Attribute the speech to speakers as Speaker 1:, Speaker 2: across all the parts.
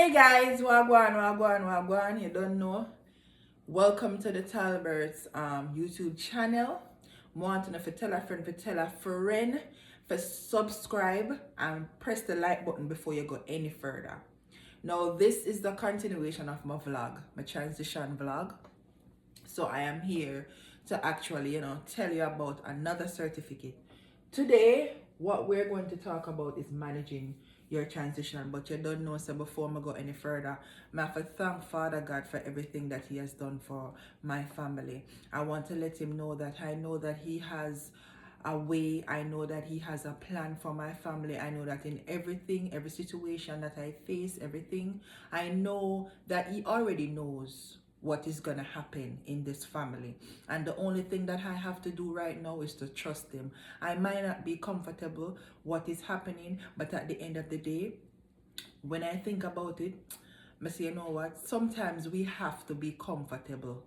Speaker 1: Hey guys, wagwan, you don't know. Welcome to the Talberts YouTube channel. Want to tell a friend, for subscribe and press the like button before you go any further. Now this is the continuation of my vlog, my transition vlog. So I am here to actually, tell you about another certificate. Today, what we're going to talk about is managing your transition. But you don't know, so before I go any further, I have to thank Father God for everything that He has done for my family. I want to let Him know that I know that He has a way. I know that He has a plan for my family. I know that in everything, every situation that I face, everything, I know that He already knows what is going to happen in this family. And the only thing that I have to do right now is to trust Him. I might not be comfortable what is happening, but at the end of the day, when I think about it, I say, you know what? Sometimes we have to be comfortable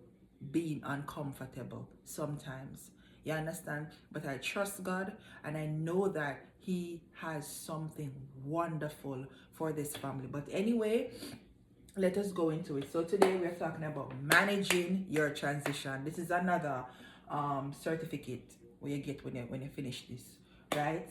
Speaker 1: being uncomfortable sometimes. You understand? But I trust God and I know that He has something wonderful for this family. But anyway, let us go into it. So today we're talking about managing your transition. This is another certificate where you get when you finish this, right?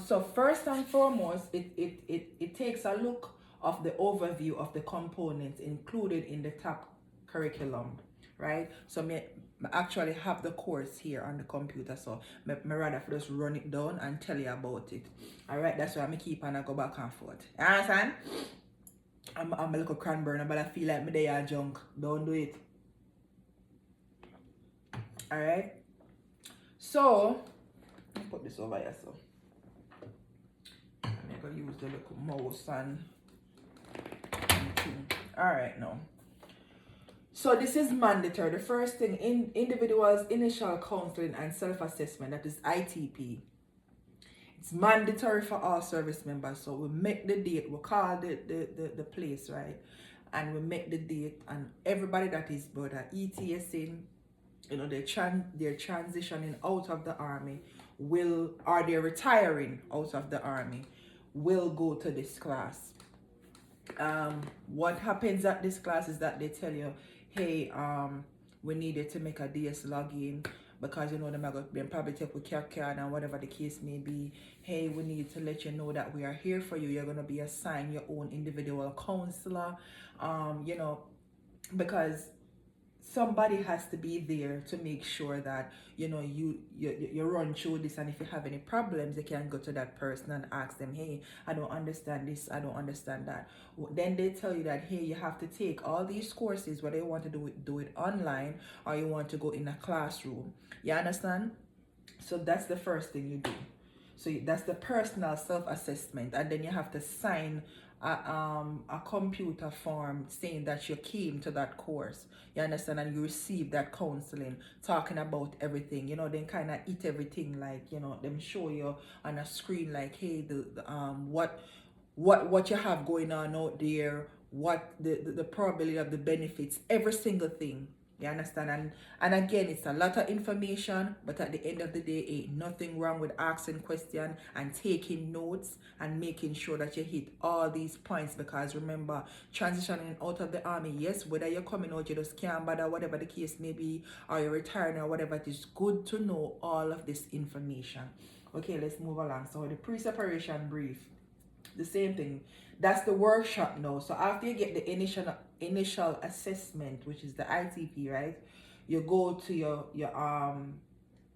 Speaker 1: So first and foremost, it takes a look of the overview of the components included in the top curriculum, right? So me actually have the course here on the computer, so me rather just run it down and tell you about it. All right, that's why I keep on go back and forth. You understand? I'm a little cranberry, but I feel like they are junk. Don't do it. Alright. So, let me put this over here. So, I'm going to use the little mouse and alright now. So, this is mandatory. The first thing, in individuals' initial counseling and self-assessment, that is ITP. It's mandatory for all service members. So we make the date, we call the place, right? And we make the date, and everybody that is brother ETS in, they're transitioning out of the army or they're retiring out of the army will go to this class. What happens at this class is that they tell you, hey, we needed to make a DS login because they probably take with care card and whatever the case may be. Hey, we need to let you know that we are here for you. You're gonna be assigned your own individual counselor. Because somebody has to be there to make sure that you run through this, and if you have any problems you can go to that person and ask them, hey, I don't understand this, I don't understand that. Then they tell you that, hey, you have to take all these courses, whether you want to do it online or you want to go in a classroom. You understand? So that's the first thing you do. So that's the personal self-assessment, and then you have to sign a computer form saying that you came to that course. You understand? And you receive that counseling, talking about everything. Then kind of eat everything, like them show you on a screen, like, hey, the what you have going on out there, what the probability of the benefits, every single thing. You understand? And again, it's a lot of information, but at the end of the day, ain't nothing wrong with asking questions and taking notes and making sure that you hit all these points. Because remember, transitioning out of the army, yes, whether you're coming out, you just can't bother, whatever the case may be, or you're retiring or whatever, it is good to know all of this information. Okay, let's move along. So the pre-separation brief, the same thing. That's the workshop now. So after you get the initial assessment, which is the ITP, right? You go to your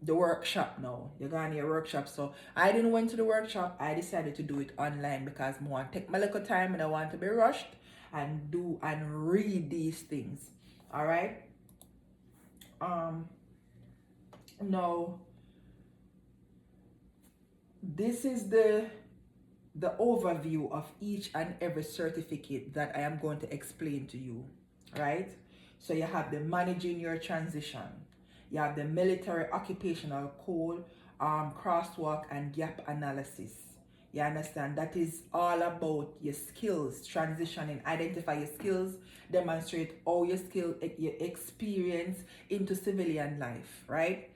Speaker 1: the workshop now. You go on your workshop. So I didn't went to the workshop. I decided to do it online because I want to take my little time and I want to be rushed and do and read these things. All right. Now this is the overview of each and every certificate that I am going to explain to you, right? So you have the managing your transition, you have the military occupational code, crosswalk and gap analysis. You understand? That is all about your skills, transitioning, identify your skills, demonstrate all your skill, your experience into civilian life, right?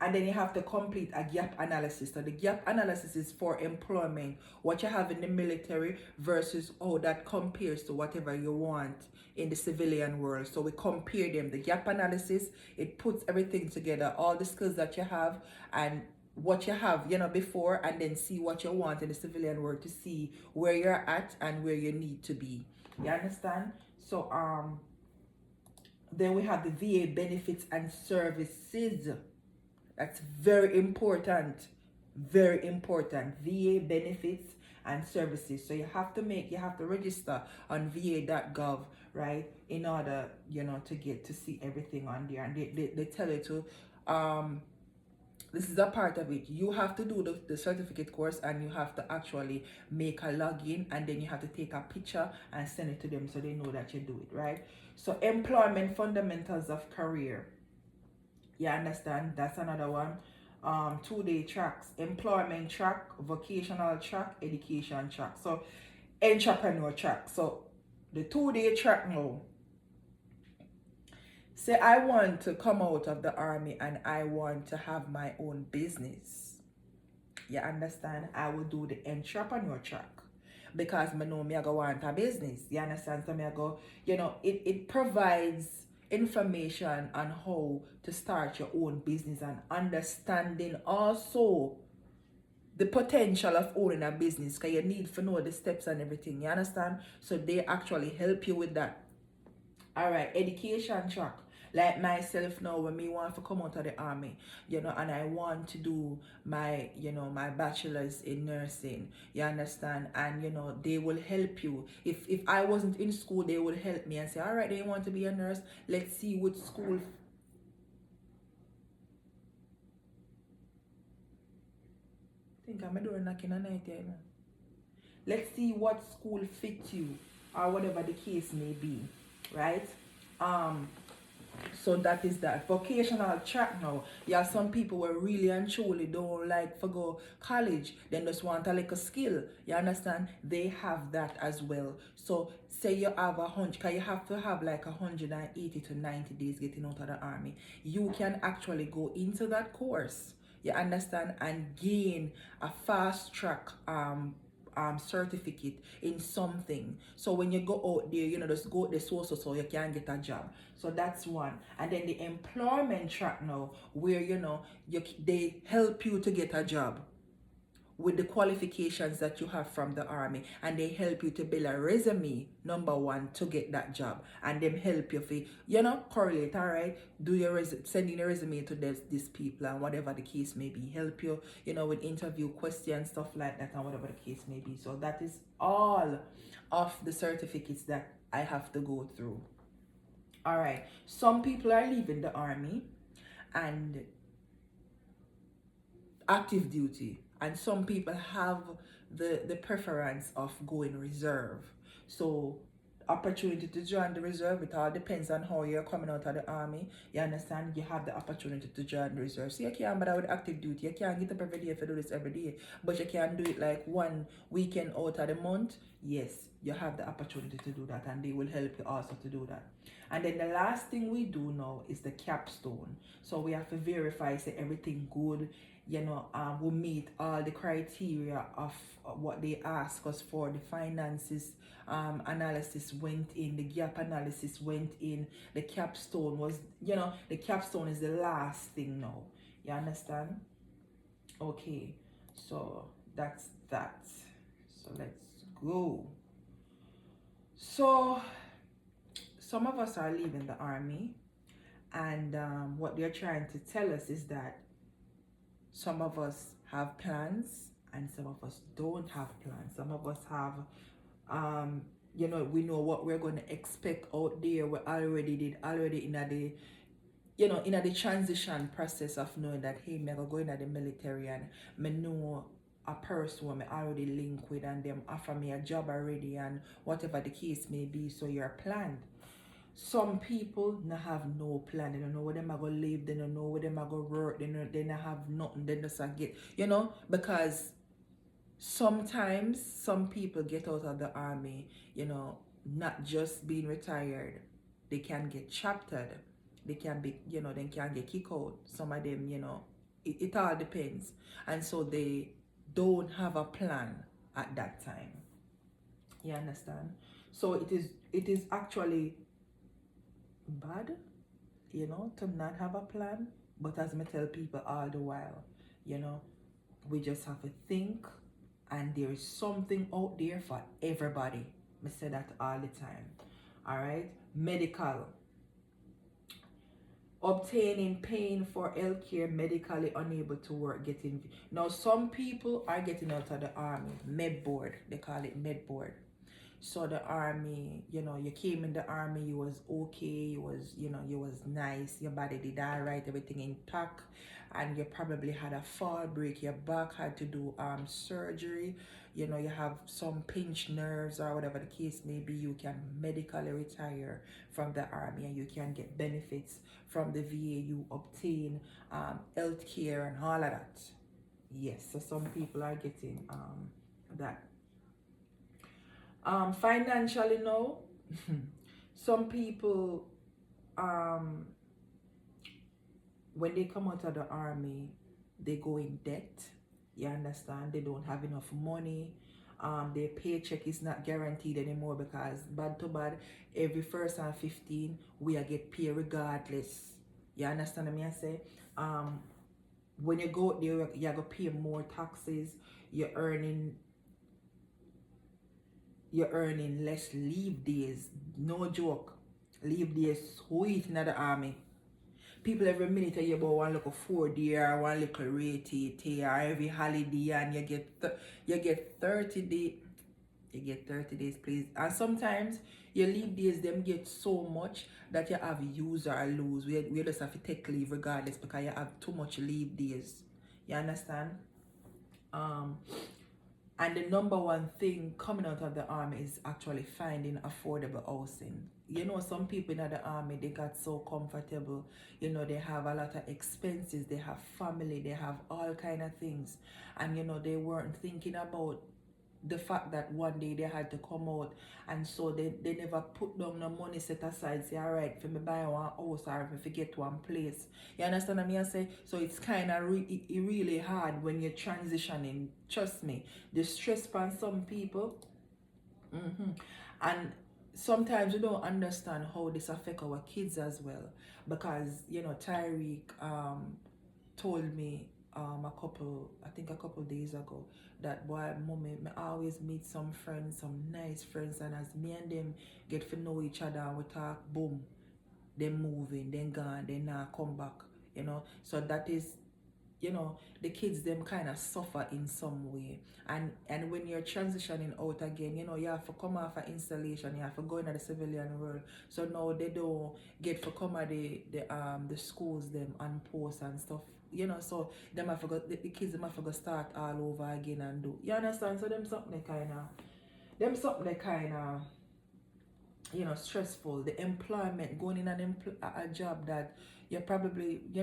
Speaker 1: and then you have to complete a gap analysis. So the gap analysis is for employment, what you have in the military versus how that compares to whatever you want in the civilian world. So we compare them. The gap analysis, it puts everything together, all the skills that you have and what you have, before, and then see what you want in the civilian world to see where you're at and where you need to be. You understand? So then we have the VA benefits and services. That's very important. Very important. VA benefits and services. So you have to register on va.gov, right? In order, to get to see everything on there. And they tell you to this is a part of it. You have to do the certificate course, and you have to actually make a login, and then you have to take a picture and send it to them so they know that you do it, right? So employment fundamentals of career. You understand? That's another one. 2-day tracks: employment track, vocational track, education track. So entrepreneur track. So the 2-day track now. Say I want to come out of the army and I want to have my own business. You understand? I will do the entrepreneur track because I know me I go want a business. You understand? So me I go, it provides information on how to start your own business and understanding also the potential of owning a business, because you need to know the steps and everything. You understand? So they actually help you with that. All right, education track. Like myself now, when me want to come out of the army, and I want to do my, my bachelor's in nursing, you understand? And, they will help you. If I wasn't in school, they will help me and say, all right, then you want to be a nurse? Let's see what school. I think I'm doing knocking a night here. Let's see what school fits you, or whatever the case may be, right? So that is that. Vocational track now. Yeah, some people were really and truly don't like for go college. They just want a little skill. You understand? They have that as well. So say you have 100, because you have to have like 180 to 90 days getting out of the army. You can actually go into that course. You understand? And gain a fast track certificate in something. So when you go out there, just go the so you can get a job. So that's one. And then the employment track now, where they help you to get a job with the qualifications that you have from the army, and they help you to build a resume, number one, to get that job, and them help you for correlate. All right, do your sending a resume to these people and whatever the case may be, help you with interview questions, stuff like that, and whatever the case may be. So that is all of the certificates that I have to go through. All right, some people are leaving the army and active duty, and some people have the preference of going reserve. So opportunity to join the reserve, it all depends on how you're coming out of the army. You understand? You have the opportunity to join the reserve. So you can't bother with active duty. You can't get up every day if you do this every day, but you can do it like one weekend out of the month. Yes, you have the opportunity to do that, and they will help you also to do that. And then the last thing we do now is the capstone. So we have to verify say everything good, we meet all the criteria of what they ask us for. The finances analysis went in, the gap analysis went in, the capstone was, the capstone is the last thing now. You understand? Okay, so that's that. So let's go. So some of us are leaving the army, and what they're trying to tell us is that some of us have plans and some of us don't have plans. Some of us have we know what we're going to expect out there. We already in the transition process of knowing that, hey, me go into the military, and me know a person who I already link with, and them offer me a job already, and whatever the case may be. So you're planned. Some people not have no plan. They don't know where them are going to live. They don't know where them are going to work. They don't have nothing. They just get, because sometimes some people get out of the army, not just being retired. They can get chaptered. They can be, they can get kicked out. Some of them, it all depends. And so they don't have a plan at that time. You understand? So it is actually bad, to not have a plan. But as I tell people all the while, we just have to think, and there is something out there for everybody. I say that all the time. All right, medical. Obtaining paying for healthcare, medically unable to work, getting. Now some people are getting out of the army, med board, they call it med board. So the army, you came in the army, you was okay, you was nice, your body did all right, everything intact, and you probably had a fall, break your back, had to do surgery, you have some pinched nerves or whatever the case may be. You can medically retire from the army, and you can get benefits from the VA. You obtain health care and all of that. Yes, so some people are getting that. Financially, no. Some people, when they come out of the army, they go in debt. You understand? They don't have enough money. Their paycheck is not guaranteed anymore, because bad to bad, every 1st and 15 we are get paid regardless. You understand what I say? When you go out there, you go pay more taxes. You're earning less leave days. No joke. Leave days sweet in the army. People every minute you about one little 4-day or one little rated or every holiday, and you get 30 days. You get 30 days, please. And sometimes your leave days them get so much that you have use or lose. We just have to take leave regardless, because you have too much leave days. You understand? And the number one thing coming out of the army is actually finding affordable housing. Some people in the army, they got so comfortable. They have a lot of expenses, they have family, they have all kind of things. And, they weren't thinking about the fact that one day they had to come out, and so they never put down no money set aside, say, all right, for me buy one house or if I get one place. You understand what I say? So it's kind of really hard when you're transitioning. Trust me, the stress for some people, and sometimes we don't understand how this affect our kids as well, because Tyreek told me a couple days ago, that boy, mommy, me always meet some friends, some nice friends, and as me and them get to know each other and we talk, boom, them moving, then gone, then now come back, So that is, the kids them kind of suffer in some way. And when you're transitioning out again, you have to come off an installation, you have to go into the civilian world. So now they don't get to come at the schools them and post and stuff. So them have to go, the kids them have to go start all over again and do. You understand? So them something kind of stressful. The employment, going in a job that you're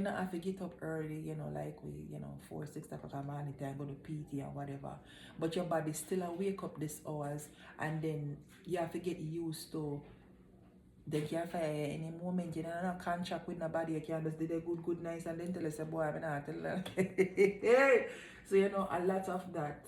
Speaker 1: not have to get up early, like we, 4-6 o'clock morning time, go to PT and whatever. But your body still wake up these hours, and then you have to get used to. They can't fire any moment, no contract with nobody. You can just do the good nice, and then tell us, boy, I'm not tell them. So a lot of that.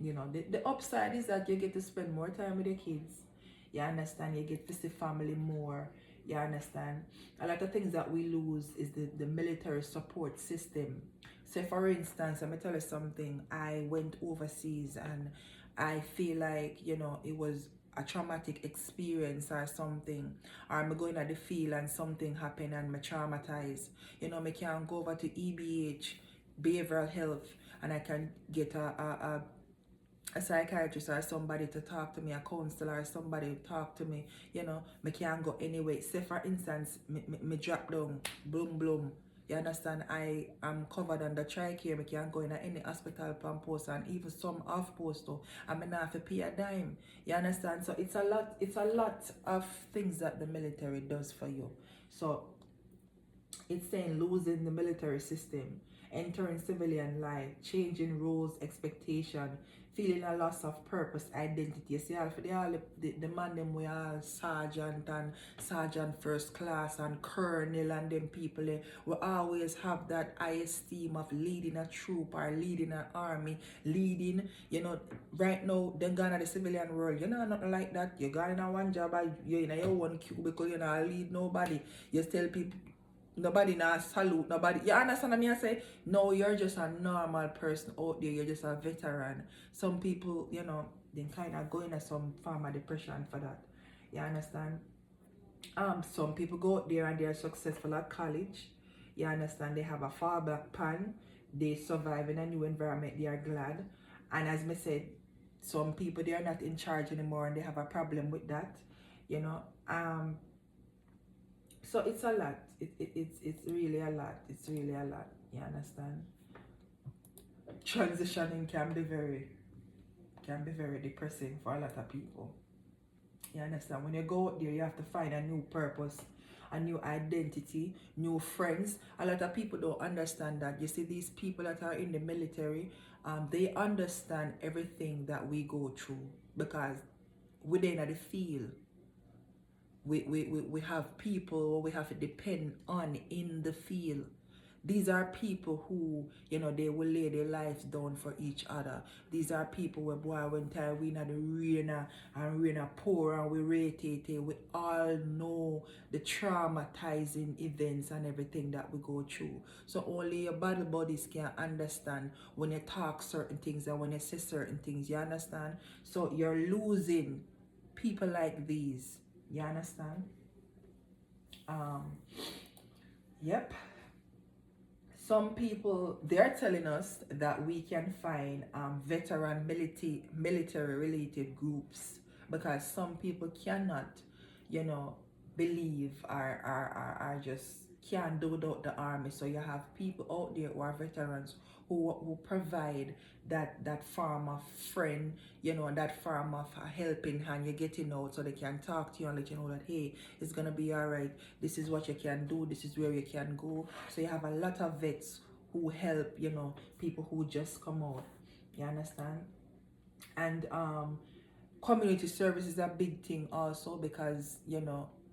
Speaker 1: The upside is that you get to spend more time with the kids. You understand? You get to see family more. You understand? A lot of things that we lose is the military support system. So for instance, let me tell you something. I went overseas, and I feel like, it was a traumatic experience or something, or I'm going at the field and something happened and I'm traumatized. I can go over to EBH, behavioral health, and I can get a psychiatrist or somebody to talk to me, a counselor or somebody to talk to me, me can't go anyway. Say for instance, me drop down, bloom. You understand? I am covered under TRICARE. Me can't go in any hospital pan post, and even some off post too. I may not have to pay a dime. You understand? So it's a lot of things that the military does for you. So it's saying losing the military system, entering civilian life, changing roles, expectation, feeling a loss of purpose, identity. You see, all for the man them we all sergeant and sergeant first class and colonel and them people we always have that high esteem of leading a troop or leading an army, leading, right now, then gone to the civilian world, nothing like that. You got in a one job, you're in your one cubicle, you not lead nobody. You tell people, nobody now salute nobody. You understand what I say? No, you're just a normal person out there. You're just a veteran. Some people, they kind of go into some form of depression for that. You understand? Some people go out there and they're successful at college. You understand? They have a fallback plan. They survive in a new environment. They are glad. And as I said, some people, they are not in charge anymore and they have a problem with that. So it's a lot. It's really a lot. It's really a lot. You understand? Transitioning can be very depressing for a lot of people. You understand? When you go out there, you have to find a new purpose, a new identity, new friends. A lot of people don't understand that. You see, these people that are in the military, they understand everything that we go through because within the field, we have people we have to depend on in the field. These are people who, they will lay their lives down for each other. These are people where boy when time we in the rain pour and we rotate. We all know the traumatizing events and everything that we go through. So only your battle buddies can understand when you talk certain things and when you say certain things, you understand? So you're losing people like these. You understand? Yep. Some people, they're telling us that we can find veteran military related groups because some people cannot, believe or just can't do without the army. So you have people out there who are veterans who provide that form of friend, that form of a helping hand. You're getting out so they can talk to you and let you know that, hey, it's gonna be all right. This is what you can do. This is where you can go. So you have a lot of vets who help, people who just come out. You understand? And community service is a big thing also because,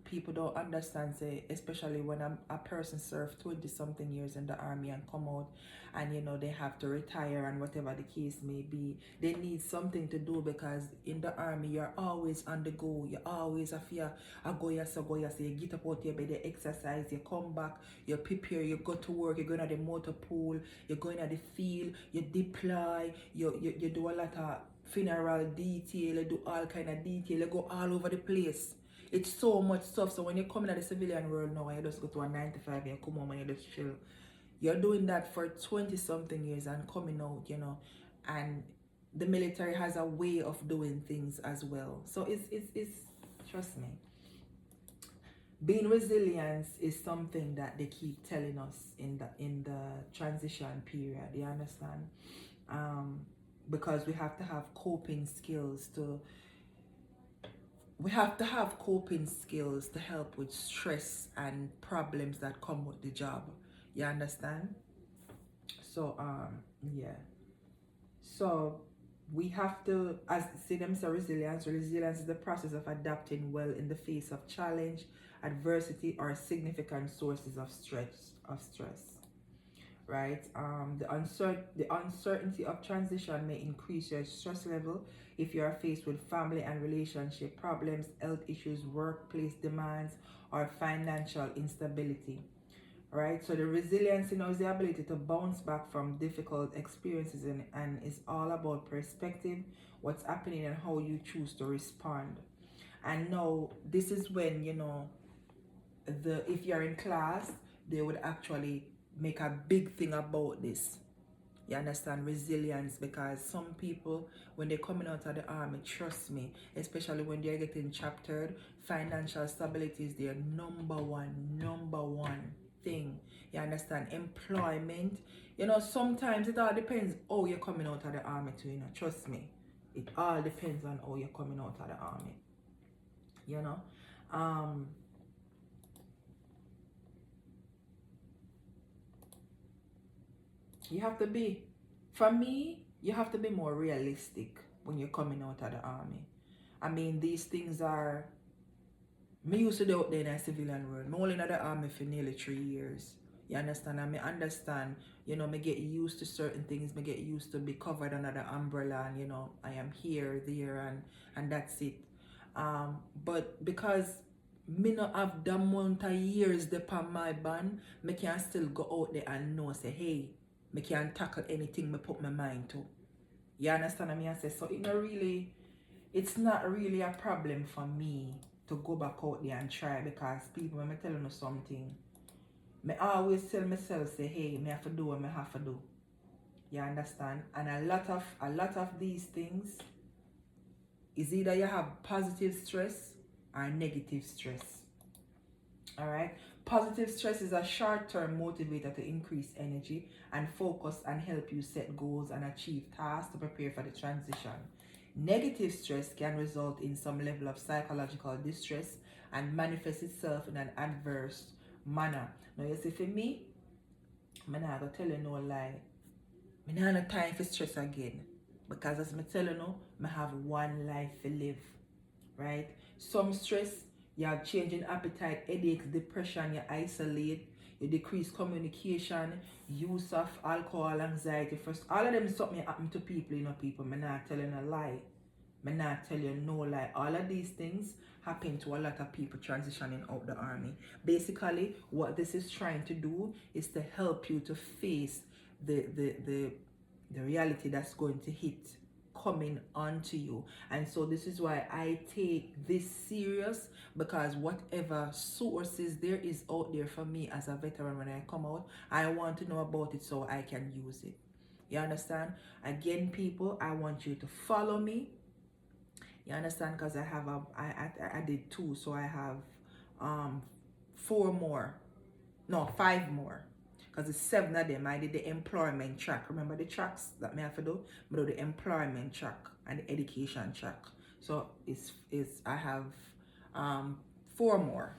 Speaker 1: people don't understand, say, especially when a person served 20 something years in the army and come out and they have to retire and whatever the case may be, they need something to do because in the army you're always on the go. You always have fear go so you get up out your bed, you exercise, you come back, you prepare, you go to work, you're going to the motor pool, you're going to the field, you deploy, you do a lot of funeral detail, you do all kind of detail, you go all over the place. It's so much stuff. So when you come in the civilian world now, you just go to a 9 to 5 and you come home and you just chill. You're doing that for 20 something years and coming out, and the military has a way of doing things as well. So it's trust me. Being resilient is something that they keep telling us in the transition period. You understand? Because we have to have coping skills to help with stress and problems that come with the job. You understand? So yeah. So we have to, as see them say, resilience is the process of adapting well in the face of challenge, adversity, or significant sources of stress. Right? The uncertainty of transition may increase your stress level if you are faced with family and relationship problems, health issues, workplace demands, or financial instability. Right? So the resilience, is the ability to bounce back from difficult experiences and is all about perspective, what's happening and how you choose to respond. And now this is when, if you're in class, they would actually make a big thing about this. You understand? Resilience, because some people when they're coming out of the army, trust me, especially when they're getting chaptered, financial stability is their number one thing. You understand? Employment, sometimes it all depends how you're coming out of the army too, trust me, it all depends on how you're coming out of the army. You have to be, for me, you have to be more realistic when you're coming out of the army. I mean, these things are, me used to do out there in the civilian world. Me only in the army for nearly 3 years. You understand? And me understand, me get used to certain things, me get used to be covered under the umbrella, and I am here, there, and that's it. But because me not have the amount of years upon my band, me can still go out there and know, say, hey, me can tackle anything me put my mind to. You understand what I say? So it's not really a problem for me to go back out there and try, because people, when I tell you something, me always tell myself, say, hey, me have to do what me have to do. You understand? And a lot of these things is either you have positive stress or negative stress. Alright? Positive stress is a short-term motivator to increase energy and focus and help you set goals and achieve tasks to prepare for the transition. Negative stress can result in some level of psychological distress and manifest itself in an adverse manner. Now you see, for me, I'm not going to tell you no lie. I don't have time for stress again. Because as I tell you now, I have one life to live. Right? Some stress, you have changing appetite, headaches, depression, you isolate, you decrease communication, use of alcohol, anxiety. First, all of them is something happen to people, people. I'm not telling a lie. I'm not telling you no lie. All of these things happen to a lot of people transitioning out the army. Basically, what this is trying to do is to help you to face the reality that's going to hit coming onto you. And so this is why I take this serious, because whatever sources there is out there for me as a veteran, when I come out, I want to know about it so I can use it. You understand? Again, people, I want you to follow me. You understand? Because I did 2, so I have 5 more, because it's 7 of them. I did the employment track. Remember the tracks that I have to do? I do the employment track and the education track. So I have 4 more.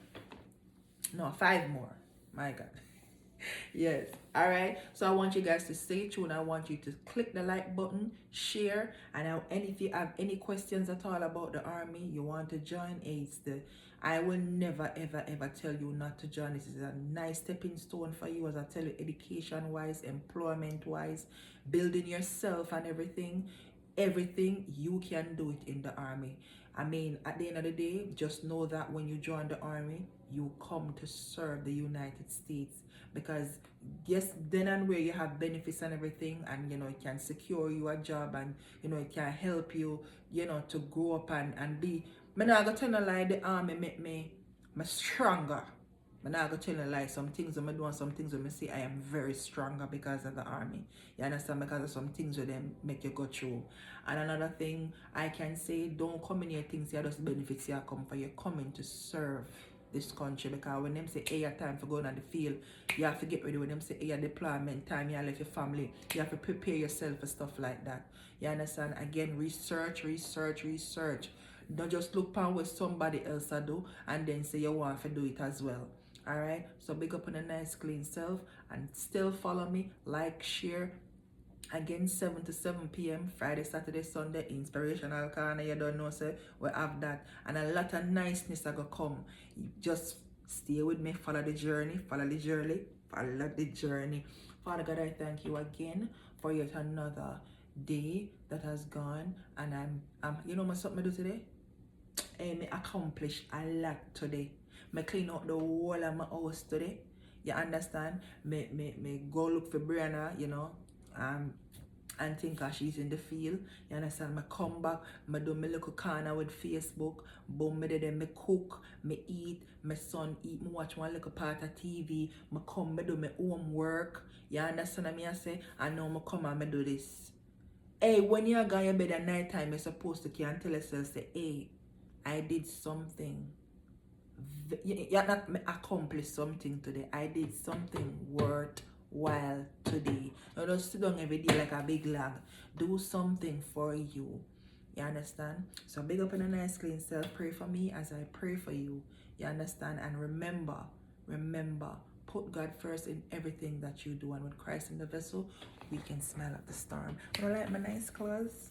Speaker 1: No, 5 more. My God. Yes. All right. So I want you guys to stay tuned. I want you to click the like button, share, and if you have any questions at all about the army, you want to join, I will never ever ever tell you not to join. This is a nice stepping stone for you, as I tell you, education wise, employment wise, building yourself and everything you can do it in the army. I mean, at the end of the day, just know that when you join the army, you come to serve the United States. Because yes, then and where you have benefits and everything, and it can secure you a job, and it can help you, to grow up and be. I'm not gonna tell you lie, the army make me stronger. I'm not gonna tell you lie, some things I'm doing, some things when I say I am very stronger because of the army. You understand? Because of some things with them make you go through. And another thing I can say, don't come in here things you just benefits you come for. You're coming to serve this country, because when them say, hey, your time for going on the field, you have to get ready. When them say, hey, your deployment time, you have left your family, you have to prepare yourself for stuff like that. You understand? Again, research. Don't just look upon what somebody else do and then say you want to do it as well. Alright? So big up on a nice clean self, and still follow me, like, share. Again, 7 to 7 p.m. Friday, Saturday, Sunday, Inspirational Corner. You don't know, sir. We have that. And a lot of niceness are going to come. You just stay with me. Follow the journey. Follow the journey. Father God, I thank you again for yet another day that has gone. And I'm you know what I do today? I accomplish a lot today. I clean up the whole of my house today. You understand? Me go look for Brianna, and think she's in the field. You understand? Me come back, me do my little corner with Facebook. Boom, me there, me cook, me eat, my son eat, me watch one little part of TV. Me come, me do my homework. You understand what I say? And now me come and me do this. Hey, when you go in bed at night time, you're supposed to can tell yourself, say, hey, I did something. You're not accomplished something today. I did something worthwhile today. You don't sit down every day like a big log. Do something for you. You understand? So big up in a nice clean self. Pray for me as I pray for you. You understand? And remember, put God first in everything that you do. And with Christ in the vessel, we can smell out the storm. But I like my nice clothes.